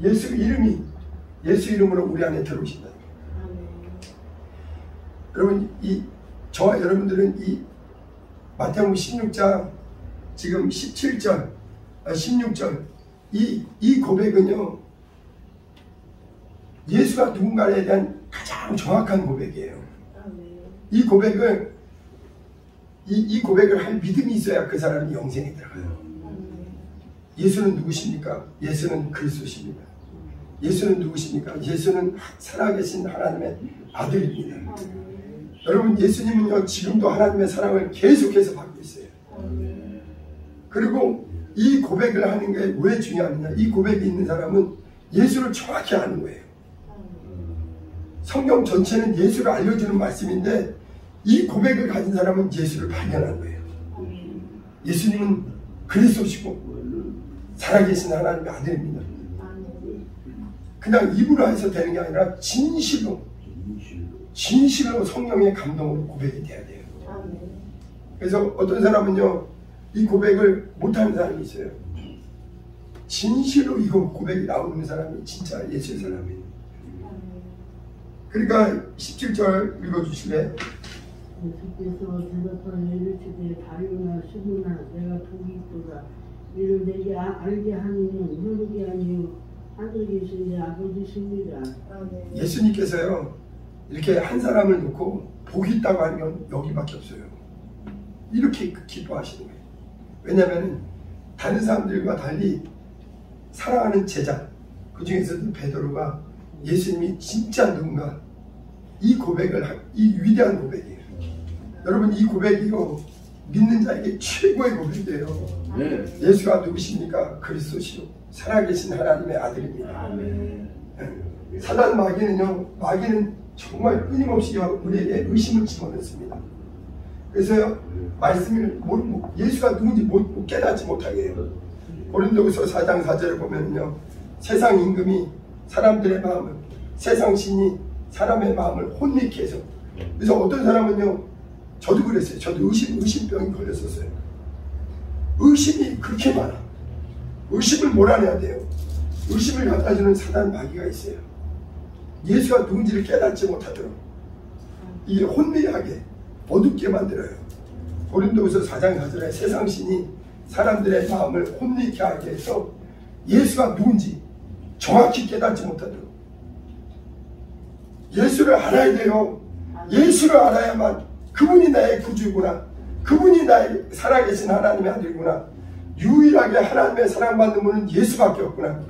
예수 이름으로 우리 안에 들어오신다. 여러분, 저와 여러분들은 이 마태복음 16장 지금 17절, 16절 이 고백은요, 예수가 누군가에 대한 가장 정확한 고백이에요. 이 고백을 할 믿음이 있어야 그 사람이 영생에 들어가요. 예수는 누구십니까? 예수는 그리스도십니다. 예수는 누구십니까? 예수는 살아계신 하나님의 아들입니다. 여러분 예수님은요 지금도 하나님의 사랑을 계속해서 받고 있어요. 그리고 이 고백을 하는 게 왜 중요하느냐, 이 고백이 있는 사람은 예수를 정확히 아는 거예요. 성경 전체는 예수를 알려주는 말씀인데 이 고백을 가진 사람은 예수를 발견한 거예요. 예수님은 그리스도시고 살아계신 하나님의 아들입니다. 그냥 입으로 해서 되는 게 아니라 진실로 성령의 감동으로 고백이 돼야 돼요. 그래서 어떤 사람은요 이 고백을 못하는 사람이 있어요. 진실로 이거 고백이 나오는 사람이 진짜 예수의 사람이에요. 그러니까 17절 읽어주실래요? 예수께서 대답하여 이르시되 바요나 시므나 내가 복이 있도다. 이를 내게 알게 하니는 혈육이 아니요 하늘에 계신 내 아버지십니다. 예수님께서요 이렇게 한 사람을 놓고 복이 있다고 하는 건 여기밖에 없어요. 이렇게 기뻐하시는 거예요. 왜냐하면 다른 사람들과 달리 사랑하는 제자, 그 중에서도 베드로가 예수님이 진짜 누군가 이 고백을 이 위대한 고백이에요. 여러분 이 고백이요 믿는 자에게 최고의 고백이에요. 예수가 누구십니까? 그리스도시요 살아계신 하나님의 아들입니다. 사단 마귀는 정말 끊임없이 우리에게 의심을 집어넣습니다. 그래서 말씀을 예수가 누군지 깨닫지 못하게 해요. 고린도후서 4장 4절에 보면요 세상 임금이 사람들의 마음을, 세상 신이 사람의 마음을 혼미케 해서, 그래서 어떤 사람은요 저도 그랬어요. 저도 의심병이 걸렸었어요. 의심이 그렇게 많아. 의심을 몰아내야 돼요. 의심을 갖다 주는 사단 마귀가 있어요. 예수가 누군지를 깨닫지 못하도록 이게 혼미하게 어둡게 만들어요. 고린도후서 4장 4절에 세상 신이 사람들의 마음을 혼미케 하게 해서 예수가 누군지 정확히 깨닫지 못하도록. 예수를 알아야 돼요. 예수를 알아야만 그분이 나의 구주구나, 그분이 나의 살아계신 하나님의 아들이구나, 유일하게 하나님의 사랑받는 분은 예수밖에 없구나.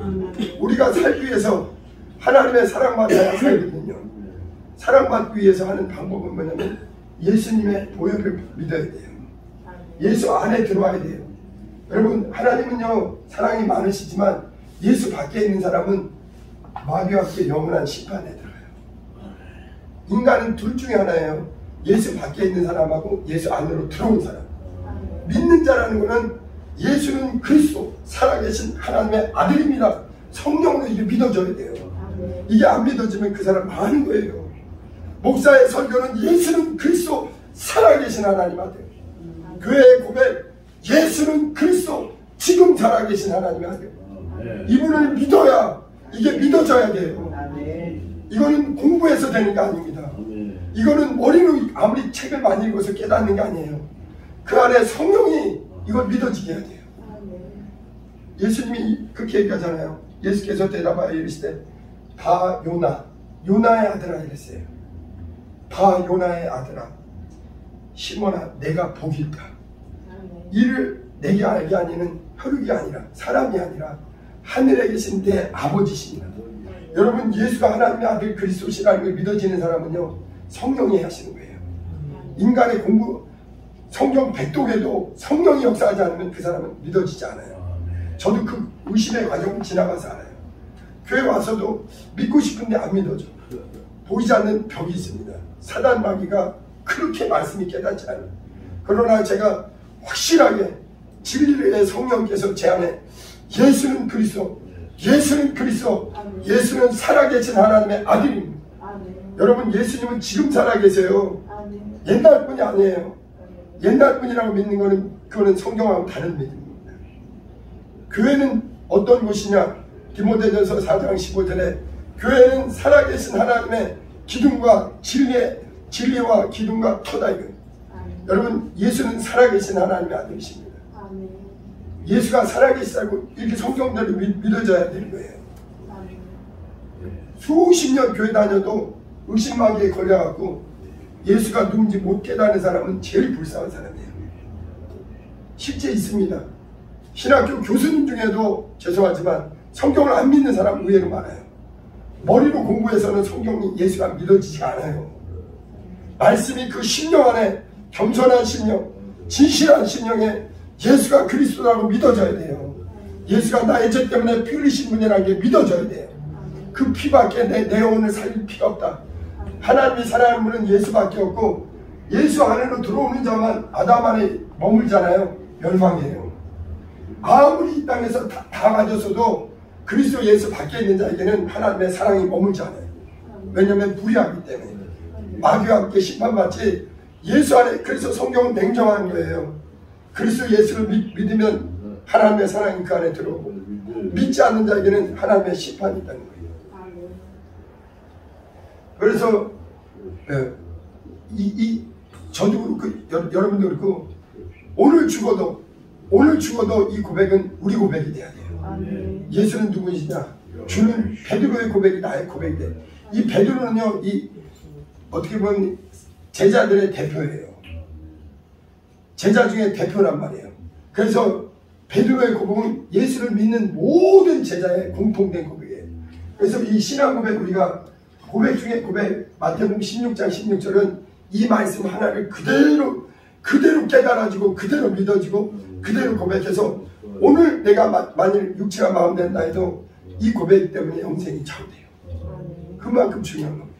우리가 살기 위해서 하나님의 사랑받아야 살거든요. 사랑받기 위해서 하는 방법은 뭐냐면 예수님의 보혈을 믿어야 돼요. 예수 안에 들어와야 돼요. 여러분 하나님은요 사랑이 많으시지만 예수 밖에 있는 사람은 마귀와 함께 영원한 심판에 들어요. 인간은 둘 중에 하나예요. 예수 밖에 있는 사람하고 예수 안으로 들어온 사람. 믿는 자라는 것은 예수는 그리스도 살아계신 하나님의 아들입니다. 성령으로 이게 믿어져야 돼요. 이게 안 믿어지면 그 사람 망하는 거예요. 목사의 설교는 예수는 그리스도 살아계신 하나님 아들. 교회의 고백, 예수는 그리스도 지금 살아계신 하나님의 아들. 이분을 믿어야 이게 믿어져야 돼요. 이거는 공부해서 되는 게 아닙니다. 이거는 머리로 아무리 책을 많이 읽어서 깨닫는 게 아니에요. 그 안에 성령이 이걸 믿어지게 해야 돼요. 예수님이 그렇게 얘기하잖아요. 예수께서 대답하여 이르시되 바 요나의 아들아 이랬어요. 바 요나의 아들아 시몬아 내가 복이 있다. 이를 내게 알게 하니는 혈육이 아니라 사람이 아니라 하늘에 계신 내 아버지십니다. 여러분 예수가 하나님의 아들 그리스도시라는 걸 믿어지는 사람은요 성령이 하시는 거예요. 인간의 공부 성경 백독에도 성령이 역사하지 않으면 그 사람은 믿어지지 않아요. 저도 그 의심의 과정을 지나가서 알아요. 교회 와서도 믿고 싶은데 안 믿어져. 보이지 않는 벽이 있습니다. 사단 마귀가 그렇게 말씀이 깨닫지 않아요. 그러나 제가 확실하게 진리의 성령께서 제 안에 예수는 그리스도, 예수는 그리스도, 예수는 살아계신 하나님의 아들입니다. 여러분 예수님은 지금 살아계세요. 옛날 분이 아니에요. 옛날 분이라고 믿는 거는 그거는 성경하고 다른 믿음입니다. 교회는 어떤 곳이냐? 디모데전서 4장 15절에 교회는 살아계신 하나님의 기둥과 진리와 기둥과 터다 이거예요. 여러분 예수는 살아계신 하나님의 아들이십니다. 예수가 살아계시다고 이렇게 성경대로 믿어져야 되는 거예요. 수십 년 교회 다녀도 의심마귀에 걸려갖고 예수가 누군지 못 깨닫는 사람은 제일 불쌍한 사람이에요. 실제 있습니다. 신학교 교수님 중에도 죄송하지만 성경을 안 믿는 사람 의외로 많아요. 머리로 공부해서는 성경이 예수가 믿어지지 않아요. 말씀이 그 심령 안에 겸손한 심령, 진실한 심령에 예수가 그리스도라고 믿어져야 돼요. 예수가 나의 죄 때문에 피 흘리신 분이라는 게 믿어져야 돼요. 그 피밖에 내 영혼을 살릴 피가 없다. 하나님이 사랑하는 분은 예수밖에 없고, 예수 안으로 들어오는 자만 아담 안에 머물잖아요. 멸망이에요. 아무리 이 땅에서 다 가졌어도 그리스도 예수 밖에 있는 자에게는 하나님의 사랑이 머물지 않아요. 왜냐하면 불의하기 때문에. 마귀와 함께 심판받지. 예수 안에, 그래서 성경은 냉정한 거예요. 그리스도 예수를 믿으면 하나님의 사랑이 그 안에 들어오고, 믿지 않는 자에게는 하나님의 심판이 있다는 거예요. 그래서 저도 그렇고 여러분도 그렇고, 오늘 죽어도 이 고백은 우리 고백이 돼야 돼요. 예수는 누구시냐? 주는 베드로의 고백이 나의 고백이 돼. 이 베드로는요, 어떻게 보면 제자들의 대표예요. 제자 중에 대표란 말이에요. 그래서 베드로의 고백은 예수를 믿는 모든 제자의 공통된 고백이에요. 그래서 이 신앙 고백, 우리가 고백 중에 고백, 마태복음 16장 16절은 이 말씀 하나를 그대로 깨달아지고, 그대로 믿어지고, 그대로 고백해서, 오늘 내가 만일 육체가 마음된다 해도 이 고백 때문에 영생이 참돼요. 그만큼 중요한 겁니다.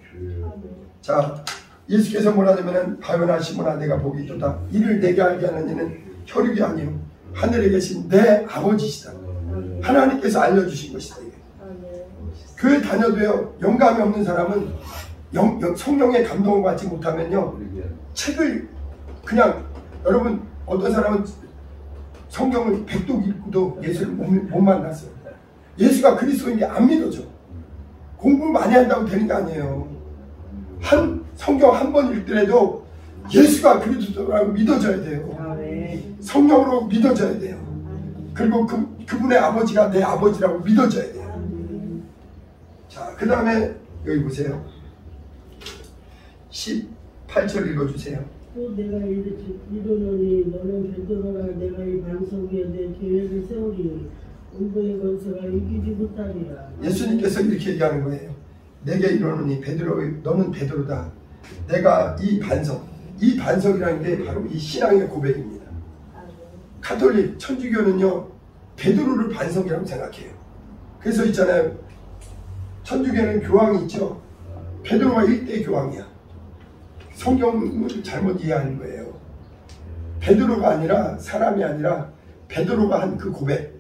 자, 예수께서 뭐라 하냐면은, 바요나 시몬아 내가 복이 있도다. 이를 내게 알게 하는 이는 혈육이 아니요 하늘에 계신 내 아버지시다. 하나님께서 알려주신 것이다. 이게. 교회 다녀도요, 영감이 없는 사람은 성령의 감동을 받지 못하면요, 책을 그냥, 여러분 어떤 사람은 성경을 100독 읽고도 예수를 못 만났어요. 예수가 그리스도인지 안 믿어져. 공부를 많이 한다고 되는 게 아니에요. 성경 한 번 읽더라도 예수가 그리스도라고 믿어져야 돼요. 성령으로 믿어져야 돼요. 그리고 그분의 아버지가 내 아버지라고 믿어져야 돼요. 자, 그 다음에 여기 보세요. 18절 읽어주세요. 또 내가 이르노니 너는 베드로라. 내가 이 반석 위에 내 교회를 세우리니 음부의 권세가 이기지 못하리라. 예수님께서 이렇게 얘기하는 거예요. 내게 이르노니 베드로, 너는 베드로다. 내가 이 반석이라는 게 바로 이 신앙의 고백입니다. 가톨릭 천주교는요, 베드로를 반석이라고 생각해요. 그래서 있잖아요, 천주교는 교황이 있죠. 베드로가 1대 교황이야. 성경을 잘못 이해하는 거예요. 베드로가 아니라, 사람이 아니라 베드로가 한 그 고백,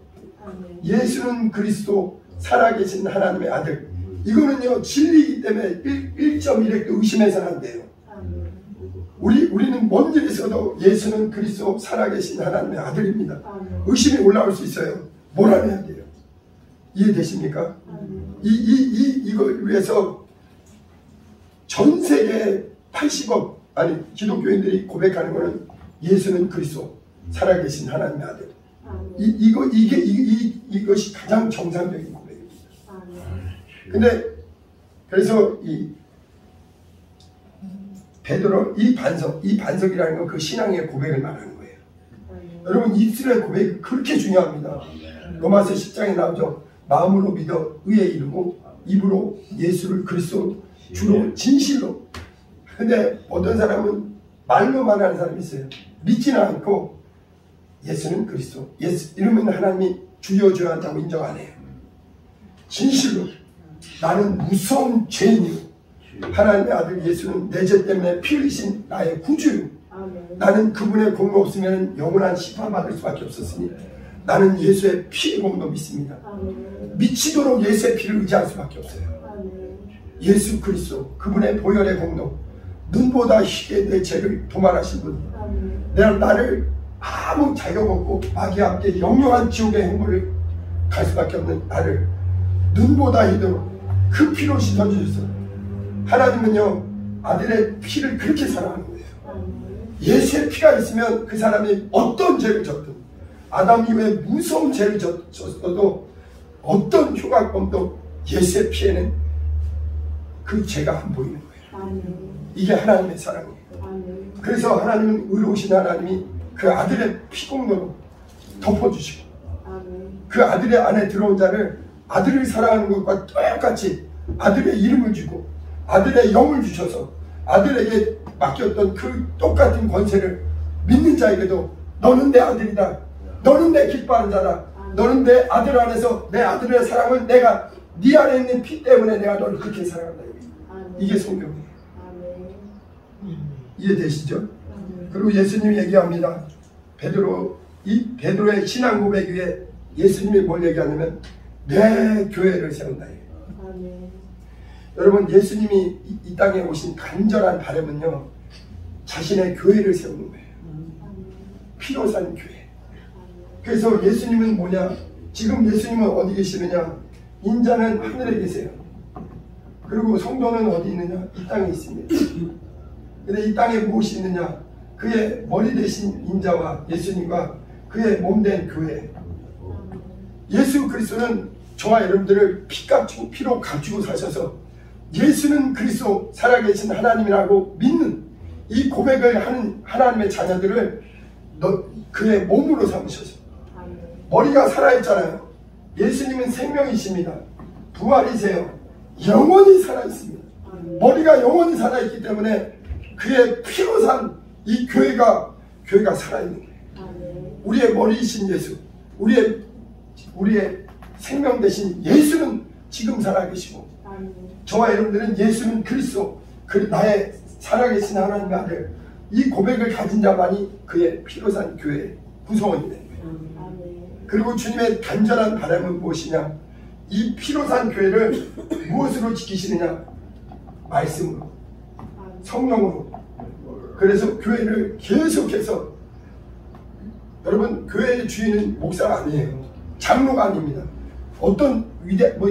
예수는 그리스도 살아계신 하나님의 아들, 이거는요 진리이기 때문에 1.1핵도 의심해서는 안 돼요. 우리는 먼 길에 있어도 예수는 그리스도 살아계신 하나님의 아들입니다. 의심이 올라올 수 있어요. 몰아내야 돼요. 이해되십니까? 이걸 위해서 전 세계 80억 기독교인들이 고백하는 것은 예수는 그리스도 살아계신 하나님의 아들. 이것이 가장 정상적인 고백입니다. 근데 그래서 이 베드로, 이 반석이라는 건 그 신앙의 고백을 말하는 거예요. 여러분, 입술의 고백이 그렇게 중요합니다. 로마서 10장에 나오죠. 마음으로 믿어 의에 이르고 입으로 예수를 그리스도 주로 진실로. 근데 어떤 사람은 말로 말하는 사람이 있어요. 믿지는 않고 예수는 그리스도, 예수 이러면 하나님이 주여 주여 한다고 인정 안 해요. 진실로 나는 무서운 죄인이요, 하나님의 아들 예수는 내 죄 때문에 피 흘리신 나의 구주요, 나는 그분의 공로 없으면 영원한 심판받을 수밖에 없었으니 나는 예수의 피의 공로 믿습니다. 미치도록 예수의 피를 의지할 수밖에 없어요. 예수 그리스도, 그분의 보혈의 공로, 눈보다 희게 내 죄를 도말하신 분, 나를 아무 자격 없고 마귀와 함께 영영한 지옥의 행보를 갈 수밖에 없는 나를 눈보다 희도록 그 피로 씻어주셨어요. 하나님은요 아들의 피를 그렇게 사랑하는 거예요. 예수의 피가 있으면 그 사람이 어떤 죄를 졌든, 아담 이후에 무서운 죄를 졌어도 어떤 흉악범도 예수의 피에는 그 죄가 안 보이는 거예요. 이게 하나님의 사랑이에요. 그래서 하나님은 의로우신 하나님이 그 아들의 피공로로 덮어주시고, 그 아들의 안에 들어온 자를 아들을 사랑하는 것과 똑같이 아들의 이름을 주고 아들의 영을 주셔서 아들에게 맡겼던 그 똑같은 권세를 믿는 자에게도 너는 내 아들이다. 너는 내 기뻐하는 자다. 너는 내 아들 안에서 내 아들의 사랑을 내가 네 안에 있는 피 때문에 내가 너를 그렇게 사랑한다. 이게 성경이에요. 이해되시죠? 그리고 예수님이 얘기합니다. 이 베드로의 신앙 고백 위에 예수님이 뭘 얘기하냐면 내 교회를 세운다. 여러분, 예수님이 이 땅에 오신 간절한 바람은요, 자신의 교회를 세우는 거예요. 피로 산 교회. 그래서 예수님은 뭐냐? 지금 예수님은 어디 계시느냐? 인자는 하늘에 계세요. 그리고 성도는 어디 있느냐? 이 땅에 있습니다. 근데 이 땅에 무엇이 있느냐? 그의 머리 대신 인자와 예수님과 그의 몸된 교회. 예수 그리스도는 저와 여러분들을 피로 값주고 사셔서 예수는 그리스도 살아계신 하나님이라고 믿는 이 고백을 하는 하나님의 자녀들을 그의 몸으로 삼으셔서 머리가 살아있잖아요. 예수님은 생명이십니다. 부활이세요. 영원히 살아있습니다. 머리가 영원히 살아있기 때문에 그의 피로 산 이 교회가 살아있는 거예요. 우리의 머리이신 예수, 우리의 생명 대신 예수는 지금 살아계시고, 저와 여러분들은 예수는 그리스도, 나의 살아계신 하나님의 아들, 이 고백을 가진 자만이 그의 피로 산 교회의 구성원이 되는 거예요. 그리고 주님의 간절한 바람은 무엇이냐? 이 피로 산 교회를 무엇으로 지키시느냐? 말씀으로, 성령으로. 그래서 교회를 계속해서, 여러분, 교회의 주인은 목사가 아니에요. 장로가 아닙니다. 어떤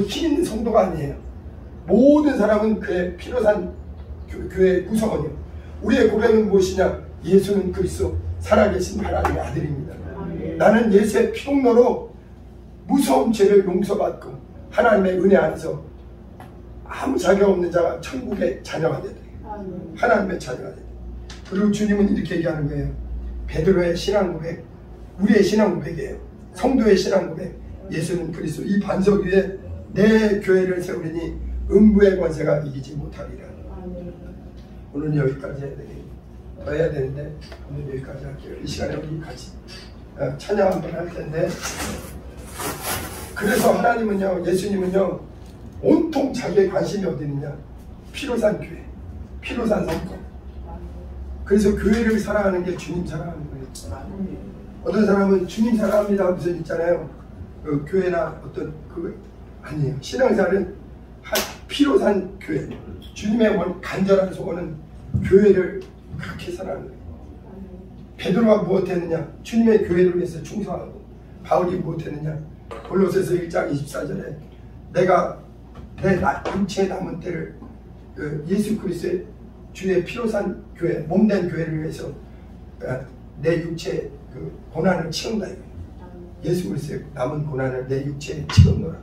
힘 있는 성도가 아니에요. 모든 사람은 그의 피로 산 교회의 구성원이에요. 우리의 고백은 무엇이냐? 예수는 그리스도 살아계신 하나님의 아들입니다. 나는 예수의 피동로로 무서운 죄를 용서받고 하나님의 은혜 안에서 아무 자격 없는 자가 천국의 자녀가 되다. 하나님의 자녀가 되다. 그리고 주님은 이렇게 얘기하는 거예요. 베드로의 신앙 고백, 우리의 신앙 고백이에요. 성도의 신앙 고백. 예수는 그리스도, 이 반석 위에 내 교회를 세우리니 음부의 권세가 이기지 못하리라. 오늘 여기까지 해야 되는데 오늘 여기까지 할게요. 이 시간에 우리 같이 찬양 한번 할 텐데, 그래서 하나님은요, 예수님은요, 온통 자기의 관심이 어디 있느냐? 피로 산 교회, 피로 산 성도. 그래서 교회를 사랑하는 게 주님 사랑하는 거예요. 어떤 사람은 주님 사랑합니다 하면서 있잖아요. 교회나 어떤 아니에요. 신앙생활은 피로 산 교회, 주님의 간절한 소원은 교회를 그렇게 사랑하는 거예요. 베드로가 무엇했느냐? 주님의 교회를 위해서 충성하고. 바울이 무엇했느냐? 골로새서 1장 24절에 내가 내 육체의 남은 때를 예수 그리스도의 주의 피로 산 교회, 몸된 교회를 위해서 내 육체의 고난을 치운다. 예수 그리스도의 남은 고난을 내 육체에 치운노라.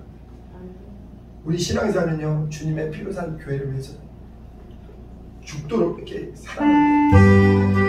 우리 신앙사는요, 주님의 피로 산 교회를 위해서 죽도록 이렇게 살아가는 거예요.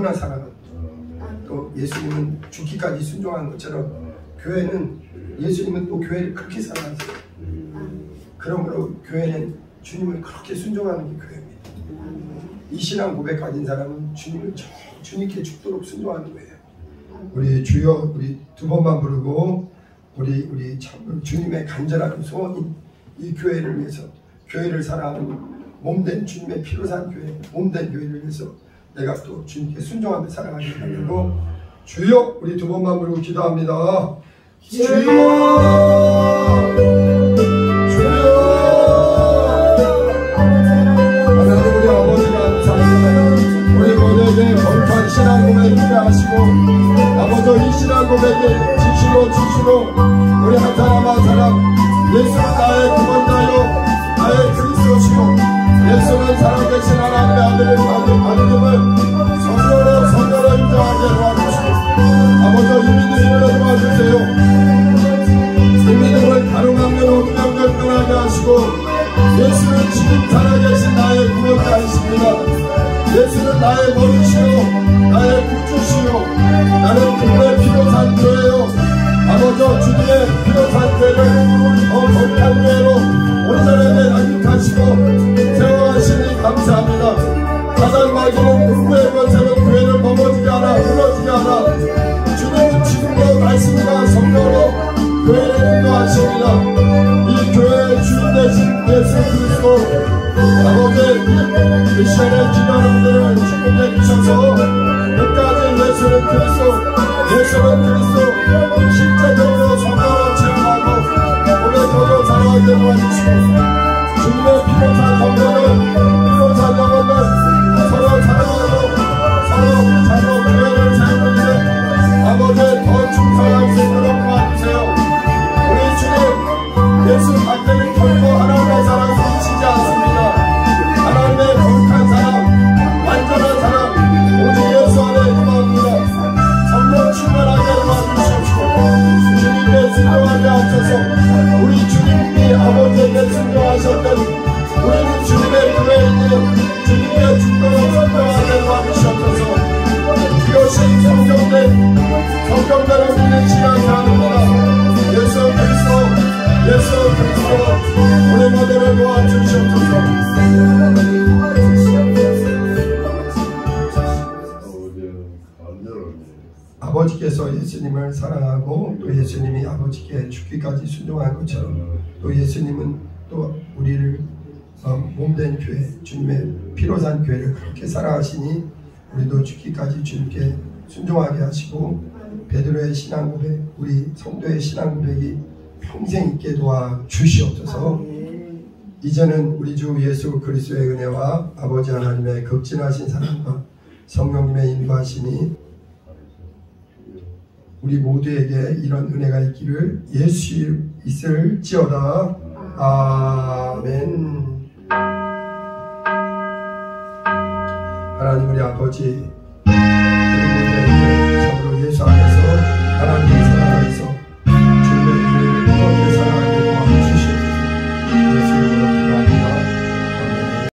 얼마나 사랑합니까? 또 예수님은 죽기까지 순종한 것처럼 교회는 예수님은 또 교회를 그렇게 사랑하세요. 그러므로 교회는 주님을 그렇게 순종하는 게 교회입니다. 이 신앙 고백 가진 사람은 주님을 주님께 죽도록 순종하는 거예요. 우리 주여, 우리 두 번만 부르고 우리 참 주님의 간절한 소원인 이 교회를 위해서, 교회를 사랑하는 몸된 주님의 피로 산 교회, 몸된 교회를 위해서 내가 또 주님께 순종하며 살아가겠다고 주여, 우리 두 번만 부르고 기도합니다. 주여, 주여. 하나님 우리 아버지 감사합니다. 우리 모두에게 거룩한 신앙 고백 필요하시고 아버지 이 신앙 고백에 지시로 우리 한 사람 한 사람 예수는 나의 구원자요 나의 그리스도시요 예수는 살아계신 하나님의 아들임을 성령으로 인정하게 도와주시고 아버지 이 믿음을 도와주세요. 이 믿음을 가로막는 운명을 떠나게 하시고 예수는 지금 살아계신 나의 구원자이십니다. 예수는 나의 머리시요 나의 구주시요 나는 그분의 피로 산 교회요 아버지 주님의 피로 산 교회를 거룩한 교회로 온전하게 양육하시고 세워가시니 감사합니다. 사단 마귀는 불구의 권세로 교회를 넘어지게 하라 무너지게 하라 주님은 지금도 말씀과 성령으로 교회를 인도하십니다. 이 교회의 주인 되신 예수 그리스도 아버지 이 시간에 기도하는 분들을 축복해 주셔서 끝까지 예수는 그리스도 실제적으로 성령으로 체험하고 고백하고 자라가게 도와주시고 주님의 피로 산 성령을 피로 산 영혼을 서로 사랑하고 서로 교회를 세우는데 아버지 더 충성할 수 있도록 도와주세요. 우리 주님 예수 밖에는 결코 하나님의 사랑을 미치지 않습니다. 하나님의 거룩한 사랑 완전한 사랑 오직 예수 안에 임합니다. 성령 충만하게 도와주시옵시고 주님께 순종하게 하셔서 우리 주님이 아버지에게 순종하셨던 우리는 주님의 교회이니 주님께 죽도록 순종하게 도와주시옵소서. 이것이 성경대로 믿는 신앙이 아닙니다. 예수 그리스도 우리 모두를 도와주시옵소서. 아버지께서 예수님을 사랑하고 또 예수님이 아버지께 죽기까지 순종한 것처럼 또 예수님은 또 우리를 몸된 교회 주님의 피로 산 교회를 그렇게 사랑하시니 우리도 죽기까지 주님께 순종하게 하시고 베드로의 신앙 고백 우리 성도의 신앙 고백이 평생 있게 도와 주시옵소서. 이제는 우리 주 예수 그리스도의 은혜와 아버지 하나님의 극진하신 사랑과 성령님의 인도하심이 우리 모두에게 이런 은혜가 있기를 예수 있을지어다. 아멘. 하나님 우리 아버지 우리 모두에게 참으로 예수 안에서 하나님의